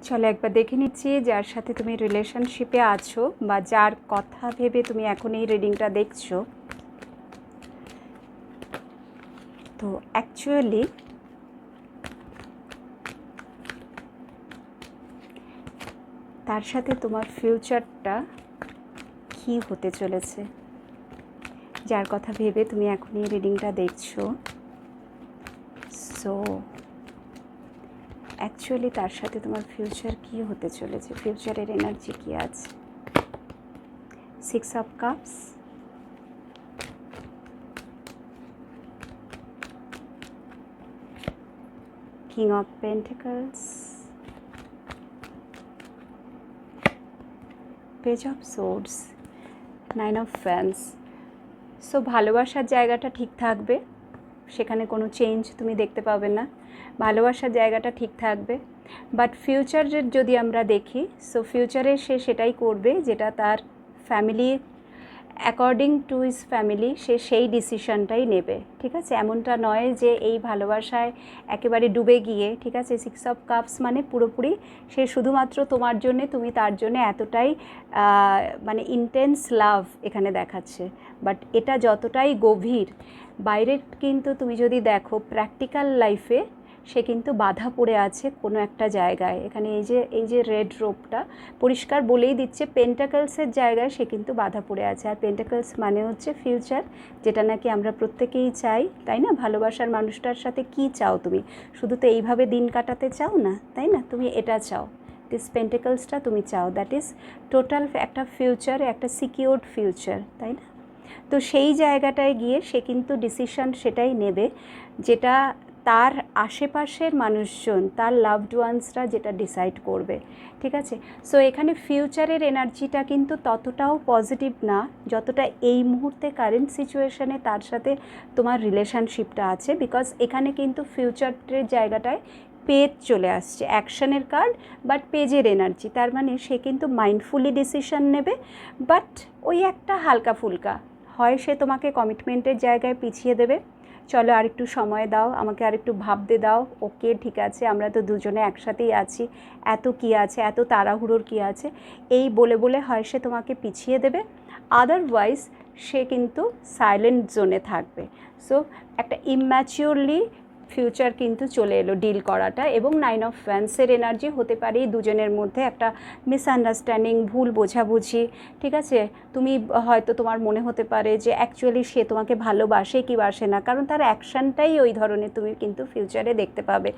চলো একবার দেখে নিচ্ছি যার সাথে তুমি রিলেশনশিপে আছো বা যার কথা ভেবে তুমি এখন এই রিডিংটা দেখছো। তো অ্যাকচুয়ালি তার সাথে তোমার ফিউচারটা কী হতে চলেছে, যার কথা ভেবে তুমি এখন এই রিডিংটা দেখছো। সো অ্যাকচুয়ালি তার সাথে তোমার ফিউচার কী হতে চলেছে, ফিউচারের এনার্জি কী আছে। 6 of cups, king of pentacles, page of swords, 9 of fans. So ভালোবাসার জায়গাটা ঠিক থাকবে, সেখানে কোনো চেঞ্জ তুমি দেখতে পাবে না, ভালোবাসার জায়গাটা ঠিক থাকবে। বাট ফিউচারের যদি আমরা দেখি, সো ফিউচারে সে সেটাই করবে যেটা তার family, according to his family সে সেই ডিসিশনটাই নেবে। ঠিক আছে, এমনটা নয় যে এই ভালোবাসায় একেবারে ডুবে গিয়ে, ঠিক আছে, 6 অফ কাপস মানে পুরোপুরি সে শুধুমাত্র তোমার জন্যে, তুমি তার জন্যে এতটাই মানে ইন্টেন্স লাভ এখানে দেখাচ্ছে। বাট এটা যতটাই গভীর, বাইরের কিন্তু তুমি যদি দেখো প্র্যাকটিক্যাল লাইফে সে কিন্তু বাধা পড়ে আছে কোনো একটা জায়গায়। এখানে এই যে রেড রোপটা পরিষ্কার বলেই দিচ্ছে পেন্টাকলসের জায়গায় সে কিন্তু বাধা পড়ে আছে। আর পেন্টাকলস মানে হচ্ছে ফিউচার, যেটা নাকি আমরা প্রত্যেকেই চাই, তাই না? ভালোবাসার মানুষটার সাথে কি চাও তুমি? শুধু তো এইভাবে দিন কাটাতে চাও না, তাই না? তুমি এটা চাও, দিস পেন্টাকলসটা তুমি চাও, দ্যাট ইজ টোটাল একটা ফিউচার, একটা সিকিউরড ফিউচার, তাই না? তো সেই জায়গাটায় গিয়ে সে কিন্তু ডিসিশন সেটাই নেবে যেটা তার আশেপাশের মানুষজন, তার লাভড ওয়ান্সরা যেটা ডিসাইড করবে। ঠিক আছে, সো এখানে ফিউচারের এনার্জিটা কিন্তু ততটাও পজিটিভ না যতটা এই মুহূর্তে কারেন্ট সিচুয়েশনে তার সাথে তোমার রিলেশনশিপটা আছে। বিকজ এখানে কিন্তু ফিউচারের জায়গাটায় পেজ চলে আসছে, অ্যাকশনের কার্ড, বাট পেজের এনার্জি। তার মানে সে কিন্তু মাইন্ডফুলি ডিসিশন নেবে, বাট ওই একটা হালকা ফুলকা হয় সে তোমাকে কমিটমেন্টের জায়গায় পিছিয়ে দেবে, চলো আর একটু সময় দাও, আমাকে আর একটু ভাবতে দাও, ওকে ঠিক আছে আমরা তো দুজনে একসাথেই আছি, এত কি আছে, এত তাড়াহুড়োর কি আছে, এই বলে বলে হয় সে তোমাকে পিছিয়ে দেবে। আদারওয়াইজ সে কিন্তু সাইলেন্ট জোনে থাকবে। সো একটা ইম্যাচিওরলি ফিউচার কিন্তু চলে এলো ডিল করাটা। এবং 9 অফ ফ্যান্সের এনার্জি হতে পারে দুজনের মধ্যে একটা মিসআন্ডারস্ট্যান্ডিং, ভুল বোঝাবুঝি। ঠিক আছে, তুমি হয়তো তোমার মনে হতে পারে যে অ্যাকচুয়ালি সে তোমাকে ভালোবাসে কি বাসে না, কারণ তার অ্যাকশানটাই ওই ধরনের তুমি কিন্তু ফিউচারে দেখতে পাবে।